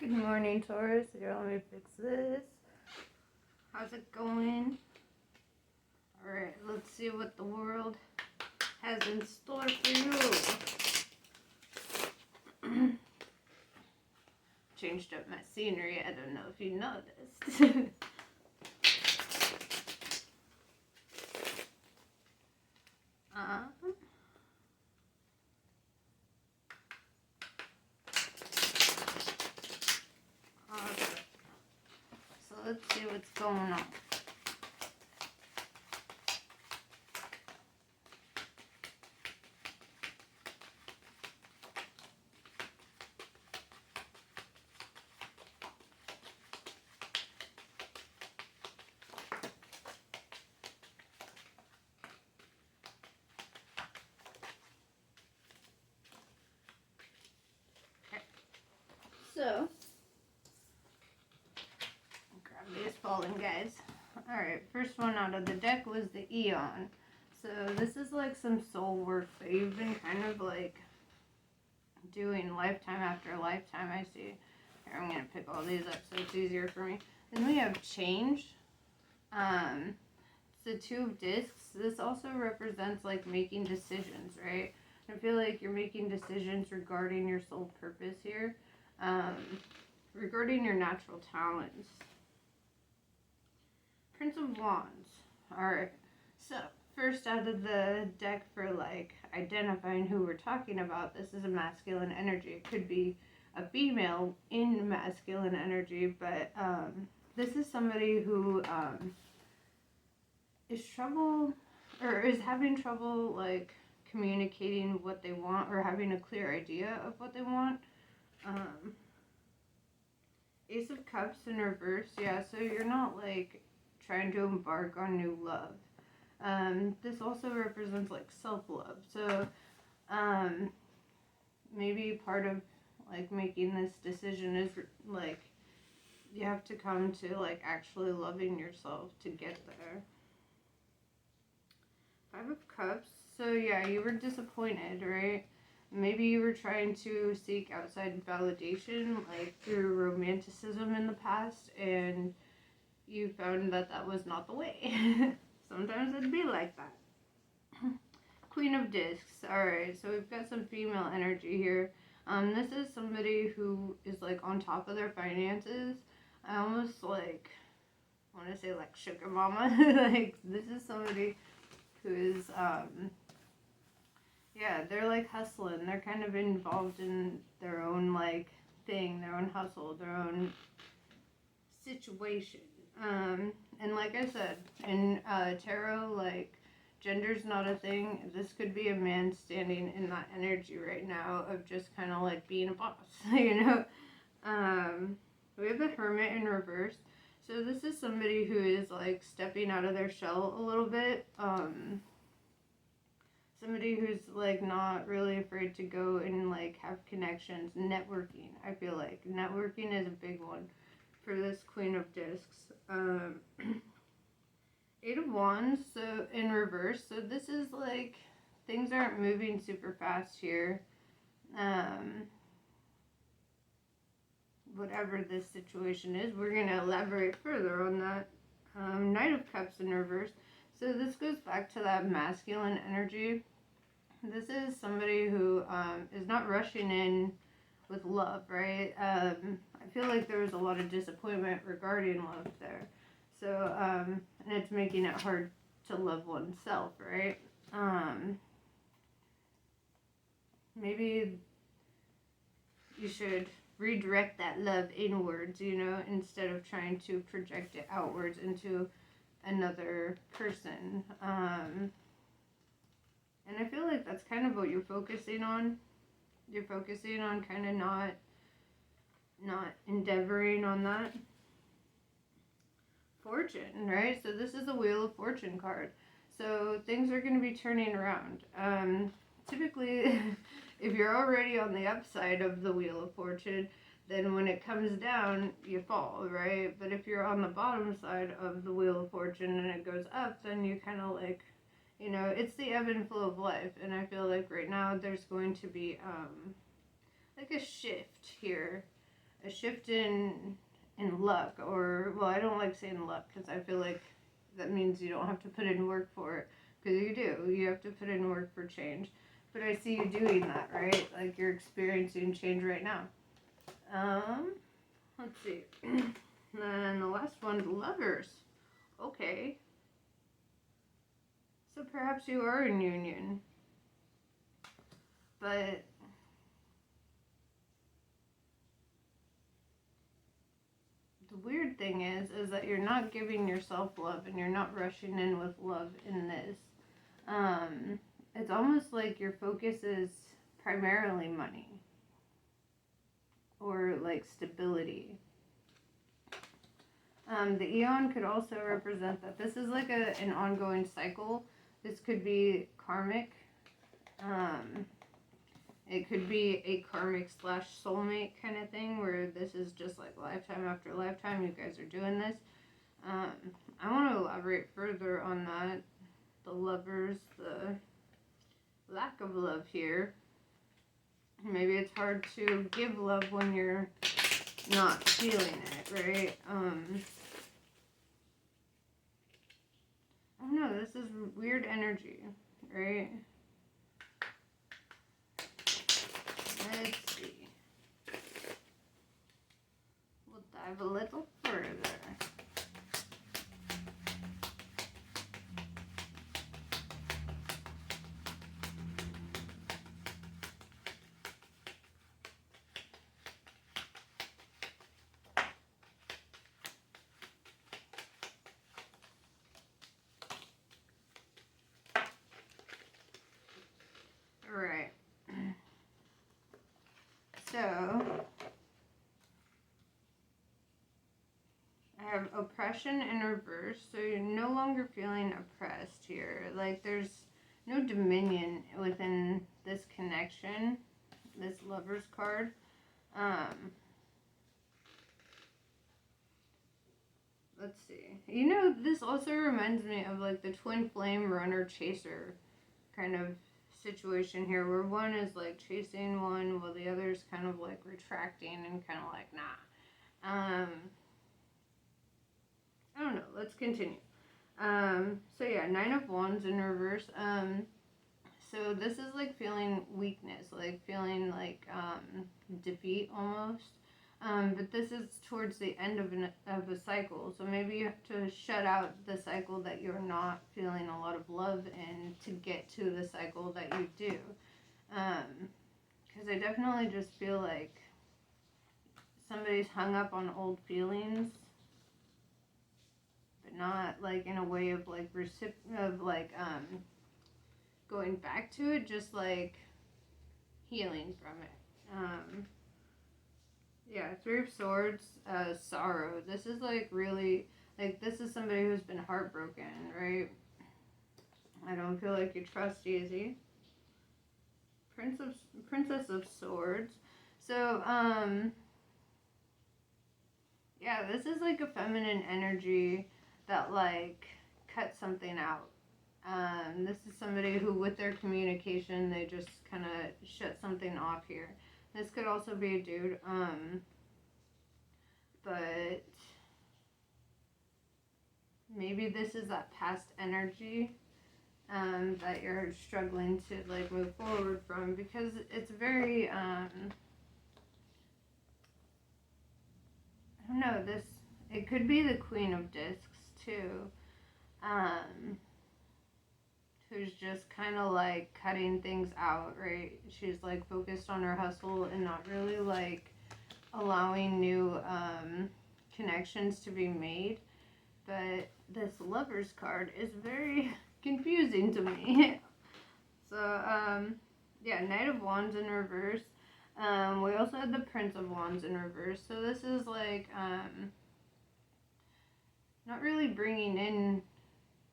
Good morning, Taurus. Here, let me fix this. How's it going? Alright, let's see what the world has in store for you. Changed up my scenery. I don't know if you noticed. So let's see what's going on. So, grab these fallen guys. Alright, first one out of the deck was the Eon. So this is like some soul work that you've been kind of like doing lifetime after lifetime, I see. Here, I'm going to pick all these up so it's easier for me. Then we have change. It's the Two of Discs. This also represents like making decisions, right? I feel like you're making decisions regarding your soul purpose here. Regarding your natural talents. Prince of Wands. Alright, so first out of the deck for like identifying who we're talking about, this is a masculine energy. It could be a female in masculine energy, but this is somebody who is having trouble like communicating what they want or having a clear idea of what they want. Ace of Cups in reverse, yeah, so you're not like trying to embark on new love. This also represents like self-love, so maybe part of like making this decision is like you have to come to like actually loving yourself to get there. Five of Cups, so yeah, you were disappointed, right? Maybe you were trying to seek outside validation, like through romanticism in the past, and you found that that was not the way. Sometimes it'd be like that. Queen of Discs. Alright, so we've got some female energy here. This is somebody who is like on top of their finances. I almost like want to say like sugar mama. Like this is somebody who is yeah, they're like hustling. They're kind of involved in their own like thing, their own hustle, their own situation. And like I said, in tarot, like gender's not a thing. This could be a man standing in that energy right now of just kind of like being a boss, you know. We have the Hermit in reverse. So this is somebody who is like stepping out of their shell a little bit. Somebody who's like not really afraid to go and like have connections, networking. I feel like networking is a big one for this Queen of Discs. Eight of Wands, so in reverse. So this is like things aren't moving super fast here. Whatever this situation is, we're going to elaborate further on that. Knight of Cups in reverse. So this goes back to that masculine energy. This is somebody who is not rushing in with love, right? I feel like there was a lot of disappointment regarding love there. So, and it's making it hard to love oneself, right? Maybe you should redirect that love inwards, you know, instead of trying to project it outwards into another person. And I feel like that's kind of what you're focusing on. You're focusing on kind of not endeavoring on that. Fortune, right? So this is the Wheel of Fortune card. So things are going to be turning around. Typically, if you're already on the upside of the Wheel of Fortune, then when it comes down, you fall, right? But if you're on the bottom side of the Wheel of Fortune and it goes up, then you kind of like, you know, it's the ebb and flow of life. And I feel like right now there's going to be like a shift here. a shift in luck, or, well, I don't like saying luck because I feel like that means you don't have to put in work for it, because you do. You have to put in work for change. But I see you doing that, right? Like you're experiencing change right now. Let's see. Then the last one's lovers. Okay. So perhaps you are in union. But the weird thing is that you're not giving yourself love and you're not rushing in with love in this. It's almost like your focus is primarily money or like stability. The Eon could also represent that this is like an ongoing cycle. This could be karmic. It could be a karmic / soulmate kind of thing where this is just like lifetime after lifetime. You guys are doing this. I want to elaborate further on that. The lovers, the lack of love here. Maybe it's hard to give love when you're not feeling it, right? I don't know, this is weird energy, right? Let's see. We'll dive a little further. Alright. So, I have oppression in reverse, so you're no longer feeling oppressed here. Like, there's no dominion within this connection, this lover's card. Let's see. You know, this also reminds me of, like, the twin flame runner chaser kind of situation here, where one is, like, chasing one while the other's kind of, like, retracting and kind of like, nah. I don't know. Let's continue. So yeah, 9 of Wands in reverse. So this is like feeling weakness, like feeling like defeat almost. But this is towards the end of a cycle. So maybe you have to shut out the cycle that you're not feeling a lot of love in to get to the cycle that you do. Because I definitely just feel like somebody's hung up on old feelings, but not like in a way of like going back to it, just like healing from it. Yeah, 3 of Swords, sorrow. This is like really, like this is somebody who's been heartbroken, right? I don't feel like you trust easy. Princess of Swords. So, yeah, this is like a feminine energy that like cut something out. This is somebody who, with their communication, they just kind of shut something off here. This could also be a dude, but maybe this is that past energy that you're struggling to like move forward from, because it's very, I don't know, it could be the Queen of Discs too, who's just kind of like cutting things out, right? She's like focused on her hustle and not really like allowing new connections to be made. But this Lover's card is very confusing to me. So, yeah, Knight of Wands in reverse. We also had the Prince of Wands in reverse. So this is like not really bringing in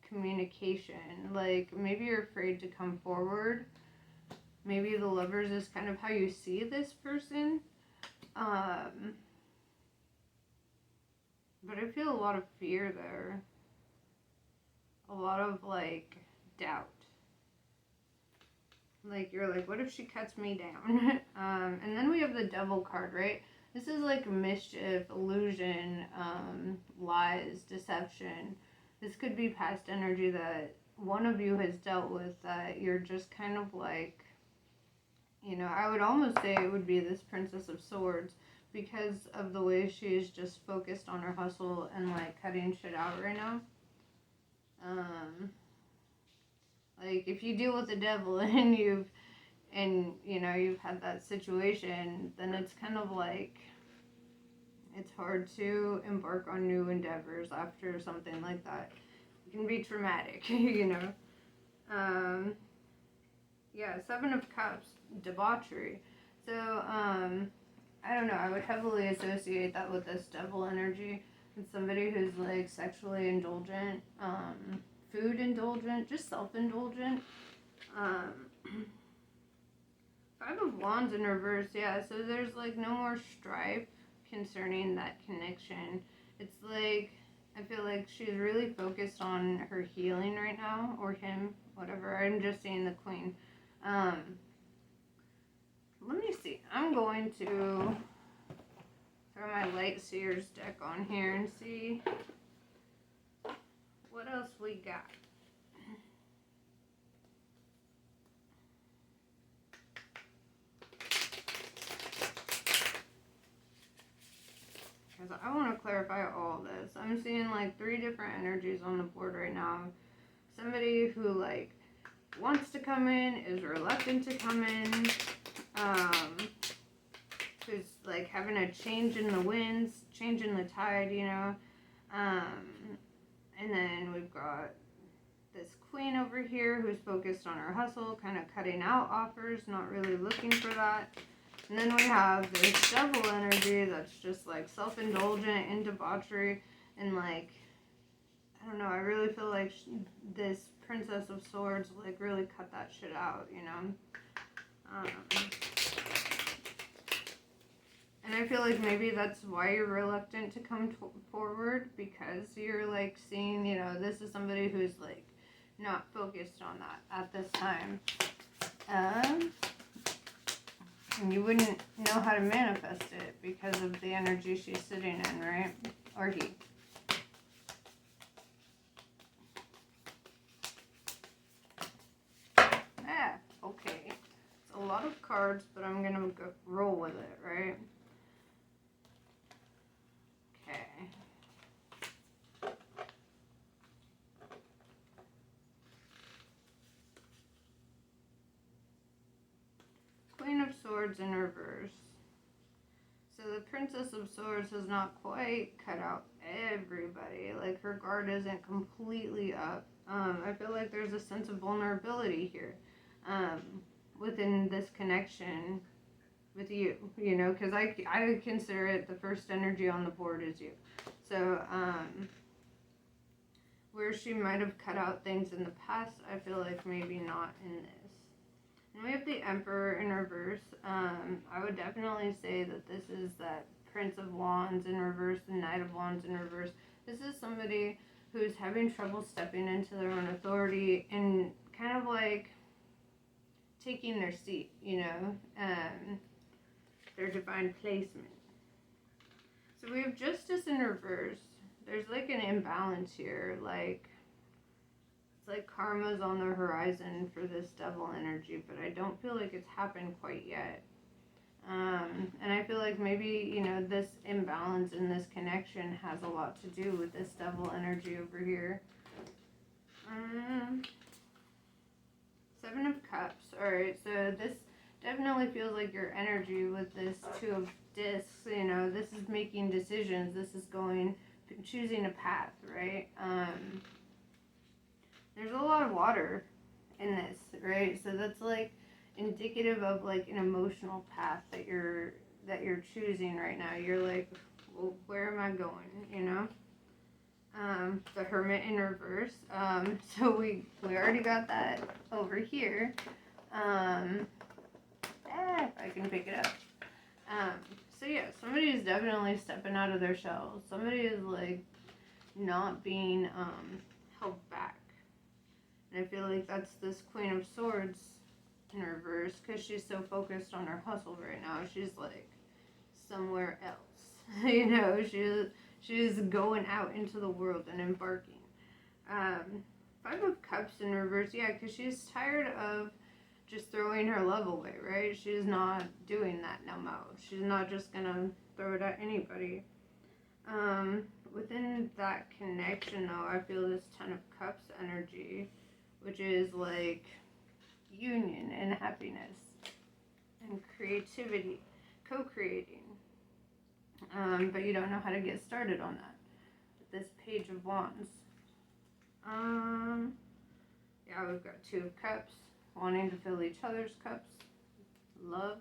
communication. Like maybe you're afraid to come forward. Maybe the Lovers is kind of how you see this person. But I feel a lot of fear there. A lot of like doubt. Like you're like, what if she cuts me down? And then we have the Devil card, right? This is like mischief, illusion, lies, deception. This could be past energy that one of you has dealt with that you're just kind of like, I would almost say it would be this Princess of Swords because of the way she is just focused on her hustle and like cutting shit out right now. Like if you deal with the devil and you've had that situation, then it's kind of like it's hard to embark on new endeavors after something like that. It can be traumatic, Yeah, Seven of Cups, debauchery. So, I don't know, I would heavily associate that with this devil energy. It's somebody who's like sexually indulgent, food indulgent, just self-indulgent. Um, Five of Wands in reverse, yeah, so there's like no more strife concerning that connection. It's like, I feel like she's really focused on her healing right now, or him, whatever. I'm just seeing the Queen. Let me see. I'm going to throw my Light Seers deck on here and see what else we got. Because I want to clarify all this. I'm seeing like 3 different energies on the board right now. Somebody who like wants to come in, is reluctant to come in, who's like having a change in the winds, change in the tide, and then we've got this Queen over here who's focused on her hustle, kind of cutting out offers, not really looking for that. And then we have this devil energy that's just like self-indulgent and debauchery, and like, I don't know, I really feel like this Princess of Swords like really cut that shit out, And I feel like maybe that's why you're reluctant to come forward, because you're like seeing, this is somebody who's like not focused on that at this time. And you wouldn't know how to manifest it because of the energy she's sitting in, right? Or he. Okay. It's a lot of cards, but I'm gonna roll with it, right? Okay. Queen of Swords in reverse. So the Princess of Swords has not quite cut out everybody. Like, her guard isn't completely up. I feel like there's a sense of vulnerability here within this connection with you, because I consider it the first energy on the board is you. So, where she might have cut out things in the past, I feel like maybe not in this. And we have the Emperor in reverse. I would definitely say that this is that Prince of Wands in reverse, the Knight of Wands in reverse. This is somebody who's having trouble stepping into their own authority and kind of like taking their seat, their divine placement. So we have Justice in reverse. There's like an imbalance here, like it's like karma's on the horizon for this devil energy, but I don't feel like it's happened quite yet. And I feel like maybe, this imbalance in this connection has a lot to do with this devil energy over here. Seven of Cups. Alright, so this definitely feels like your energy with this Two of Discs. This is making decisions. This is choosing a path, right? There's a lot of water in this, right? So that's like indicative of like an emotional path that you're choosing right now. You're like, well, where am I going? The Hermit in reverse. So we already got that over here. If I can pick it up. So yeah, somebody is definitely stepping out of their shell. Somebody is like not being held back. And I feel like that's this Queen of Swords in reverse, because she's so focused on her hustle right now. She's like somewhere else. You know, she's going out into the world and embarking. Five of Cups in reverse, yeah, because she's tired of just throwing her love away, right? She's not doing that no more. She's not just gonna throw it at anybody. Within that connection, though, I feel this Ten of Cups energy, which is like union and happiness and creativity, co-creating. But you don't know how to get started on that. This Page of Wands. Yeah, we've got Two of Cups, wanting to fill each other's cups, love.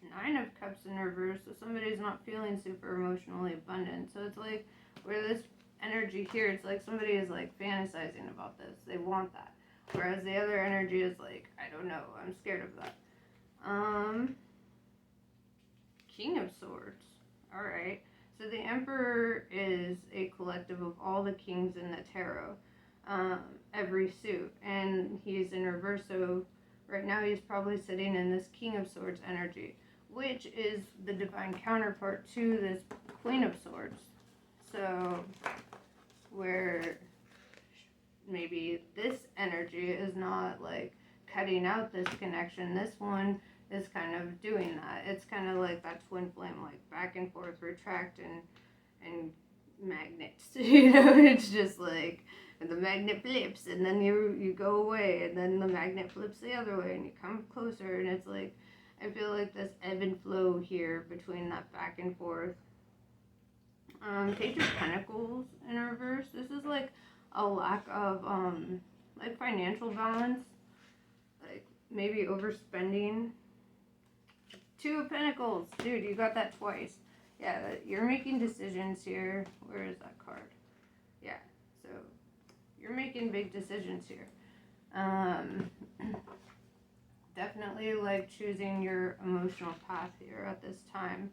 Nine of Cups in reverse, so somebody's not feeling super emotionally abundant. So it's like, where this energy here, it's like somebody is like fantasizing about this. They want that. Whereas the other energy is like, I don't know, I'm scared of that. King of Swords. Alright. So the Emperor is a collective of all the kings in the tarot. Every suit. And he's in reverse, so right now he's probably sitting in this King of Swords energy, which is the divine counterpart to this Queen of Swords. So, where maybe this energy is not like cutting out this connection, this one is kind of doing that. It's kind of like that twin flame, like back and forth, retract and magnets. You know, it's just like, and the magnet flips, and then you go away, and then the magnet flips the other way, and you come closer, and it's like, I feel like this ebb and flow here between that back and forth. Page of Pentacles in reverse. This is like a lack of like financial balance, like maybe overspending. Two of Pentacles, dude, you got that twice. Yeah, you're making decisions here. Where is that card? Yeah, so you're making big decisions here. Definitely like choosing your emotional path here at this time.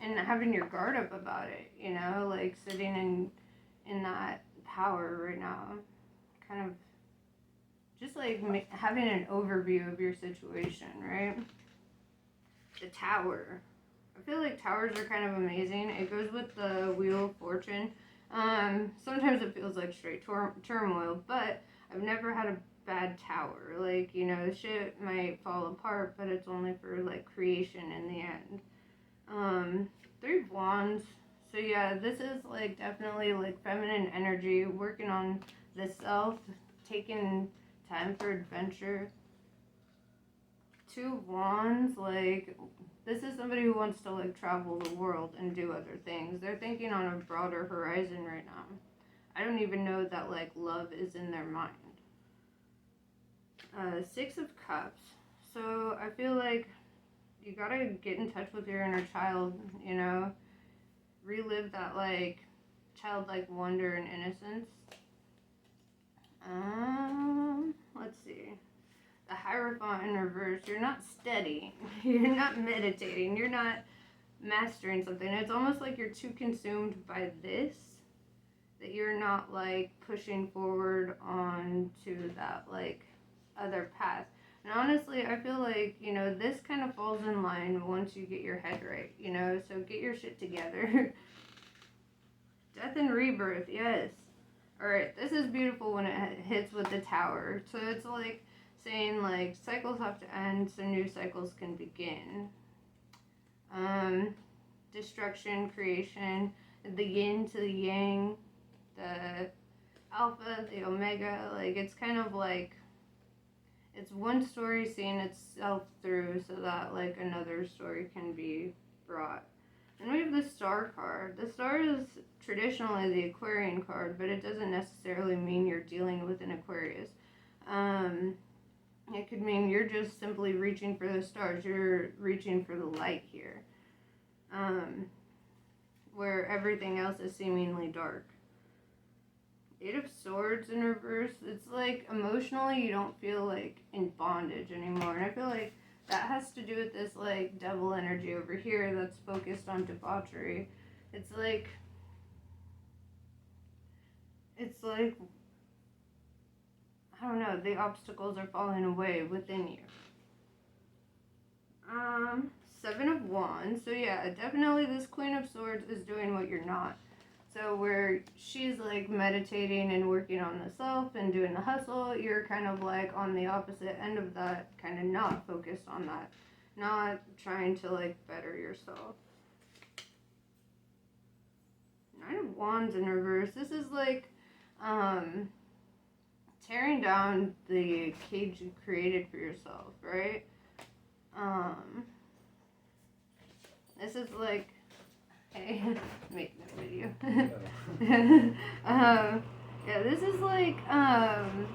And having your guard up about it, you know, like sitting in that power right now. Kind of just like having an overview of your situation, right? The Tower. I feel like towers are kind of amazing. It goes with the Wheel of Fortune. Sometimes it feels like straight turmoil, but I've never had a bad tower. Like, you know, shit might fall apart, but it's only for like creation in the end. Three of Wands. So yeah, this is like definitely like feminine energy, working on the self, taking time for adventure. Two of Wands, like this is somebody who wants to like travel the world and do other things. They're thinking on a broader horizon right now. I don't even know that like love is in their mind. Six of Cups. So I feel like you gotta get in touch with your inner child, you know, relive that like childlike wonder and innocence. Let's see. The Hierophant in reverse. You're not steady. You're not meditating. You're not mastering something. It's almost like you're too consumed by this that you're not like pushing forward onto that like other path. And honestly, I feel like, you know, this kind of falls in line once you get your head right, you know, so get your shit together. Death and Rebirth, yes. Alright, this is beautiful when it hits with the Tower. So it's like saying, like, cycles have to end so new cycles can begin. Destruction, creation, the yin to the yang, the alpha, the omega, like, it's kind of like, it's one story seeing itself through so that, like, another story can be brought. And we have the Star card. The Star is traditionally the Aquarian card, but it doesn't necessarily mean you're dealing with an Aquarius. It could mean you're just simply reaching for the stars. You're reaching for the light here. Where everything else is seemingly dark. Eight of Swords in reverse. It's like emotionally you don't feel like in bondage anymore. And I feel like that has to do with this like devil energy over here that's focused on debauchery. It's like I don't know, the obstacles are falling away within you. Seven of Wands. So yeah, definitely this Queen of Swords is doing what you're not. So where she's like meditating and working on the self and doing the hustle, you're kind of like on the opposite end of that, kind of not focused on that. Not trying to like better yourself. Nine of Wands in reverse. This is like tearing down the cage you created for yourself, right? This is like, hey, making a video. Yeah, this is like kind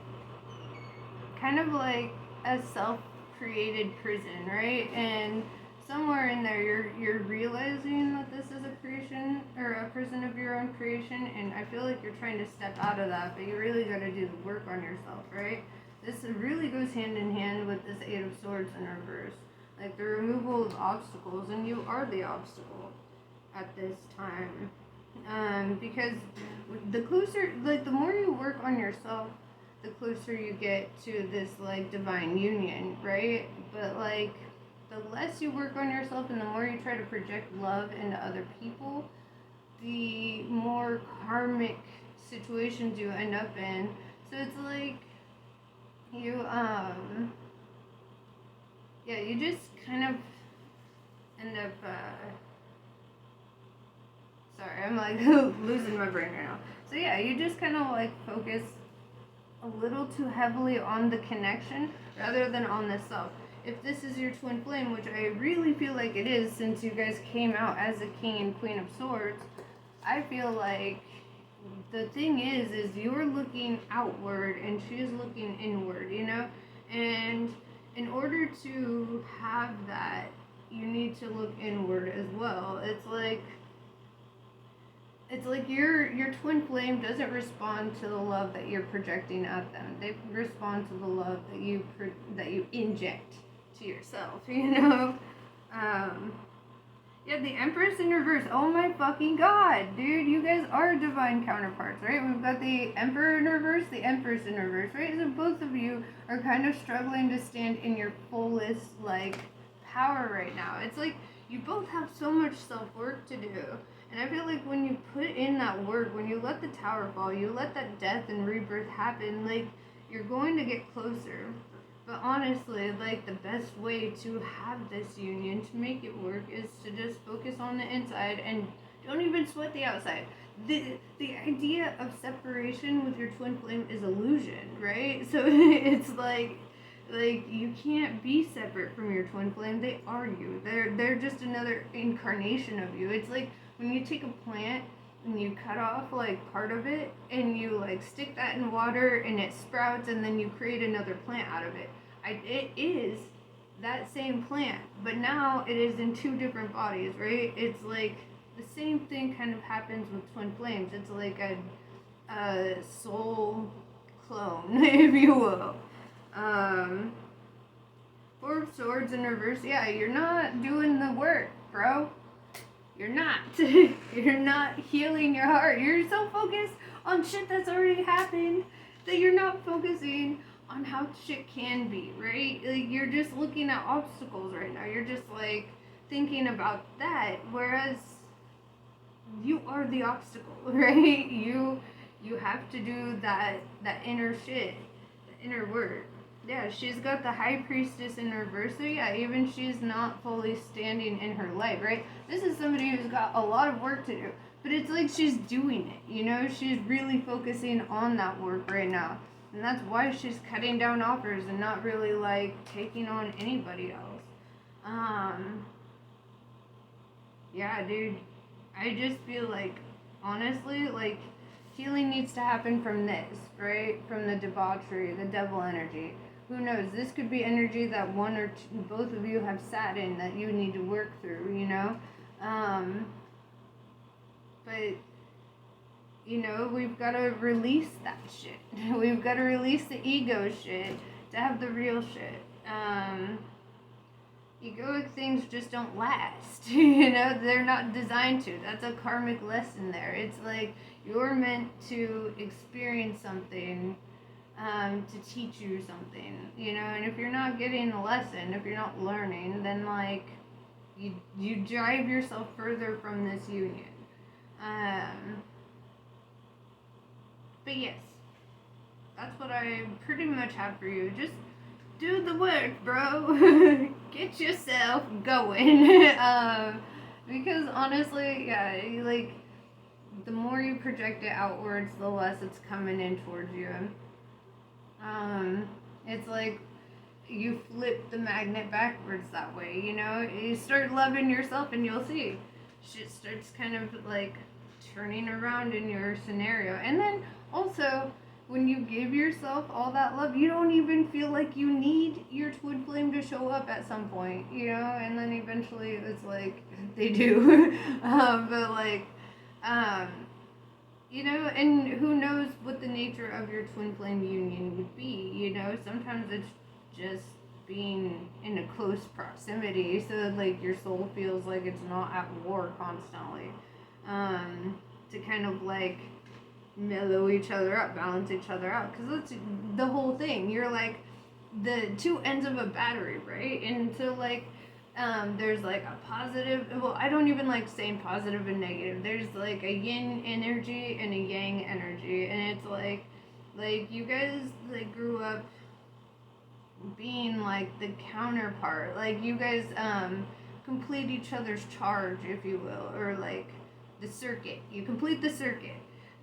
of like a self-created prison, right? And somewhere in there you're realizing that this is a creation or a prison of your own creation, and I feel like you're trying to step out of that, but you really got to do the work on yourself, right? This really goes hand in hand with this Eight of Swords in reverse, like the removal of obstacles, and you are the obstacle at this time, because the closer, like the more you work on yourself, the closer you get to this like divine union, right? But like the less you work on yourself and the more you try to project love into other people, the more karmic situations you end up in. So it's like you yeah, you just kind of end up sorry, I'm like losing my brain right now. So yeah, you just kind of like focus a little too heavily on the connection rather than on the self. If this is your twin flame, which I really feel like it is, since you guys came out as a King and Queen of Swords, I feel like the thing is you're looking outward and she's looking inward, you know? And in order to have that, you need to look inward as well. It's like your twin flame doesn't respond to the love that you're projecting at them. They respond to the love that you inject to yourself, you know? Yeah, the Empress in reverse. Oh my fucking god, dude, you guys are divine counterparts, right? We've got the Emperor in reverse, the Empress in reverse, right? So both of you are kind of struggling to stand in your fullest, like, power right now. It's like you both have so much self-work to do. And I feel like when you put in that work, when you let the tower fall, you let that death and rebirth happen, like, you're going to get closer. But honestly, like, the best way to have this union, to make it work, is to just focus on the inside and don't even sweat the outside. The idea of separation with your twin flame is illusion, right? So it's like you can't be separate from your twin flame. They are you. They're just another incarnation of you. It's like when you take a plant and you cut off like part of it and you like stick that in water and it sprouts and then you create another plant out of it. It is that same plant, but now it is in two different bodies, right? It's like the same thing kind of happens with twin flames. It's like a soul clone, if you will. Four of Swords in reverse. Yeah, you're not doing the work, bro. You're not. You're not healing your heart. You're so focused on shit that's already happened that you're not focusing on how shit can be, right? Like, you're just looking at obstacles right now. You're just like thinking about that, whereas you are the obstacle, right? You have to do that inner shit, the inner work. Yeah, she's got the High Priestess in reverse, so yeah, even she's not fully standing in her light, right? This is somebody who's got a lot of work to do, but it's like she's doing it, you know? She's really focusing on that work right now, and that's why she's cutting down offers and not really, like, taking on anybody else. Yeah, dude, I just feel like, honestly, like, healing needs to happen from this, right? From the debauchery, the devil energy. Who knows? This could be energy that one or two, both of you have sat in that you need to work through, you know? But, you know, we've got to release that shit. We've got to release the ego shit to have the real shit. Egoic things just don't last, you know? They're not designed to. That's a karmic lesson there. It's like you're meant to experience something to teach you something, you know? And if you're not getting a lesson, if you're not learning, then, like, You drive yourself further from this union. But yes, that's what I pretty much have for you. Just do the work, bro. Get yourself going. Because honestly, yeah, like the more you project it outwards, the less it's coming in towards you. It's like you flip the magnet backwards that way, you know? You start loving yourself and you'll see shit starts kind of like turning around in your scenario. And then also, when you give yourself all that love, you don't even feel like you need your twin flame to show up at some point, you know? And then eventually it's like, they do. But like, you know, and who knows what the nature of your twin flame union would be, you know? Sometimes it's just being in a close proximity so that, like, your soul feels like it's not at war constantly. To kind of, like, mellow each other up, balance each other out. Because that's the whole thing. You're, like, the two ends of a battery, right? And so, like, there's like a positive, well, I don't even like saying positive and negative. There's like a yin energy and a yang energy, and it's like you guys like grew up being like the counterpart. Like you guys complete each other's charge, if you will, or like the circuit. You complete the circuit.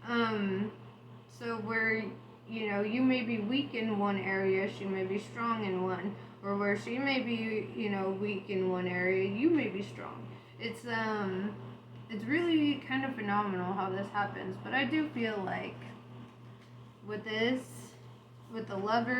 So where you know you may be weak in one area, she may be strong in one. Or where she may be, you know, weak in one area, you may be strong. It's really kind of phenomenal how this happens. But I do feel like with this, with the lover.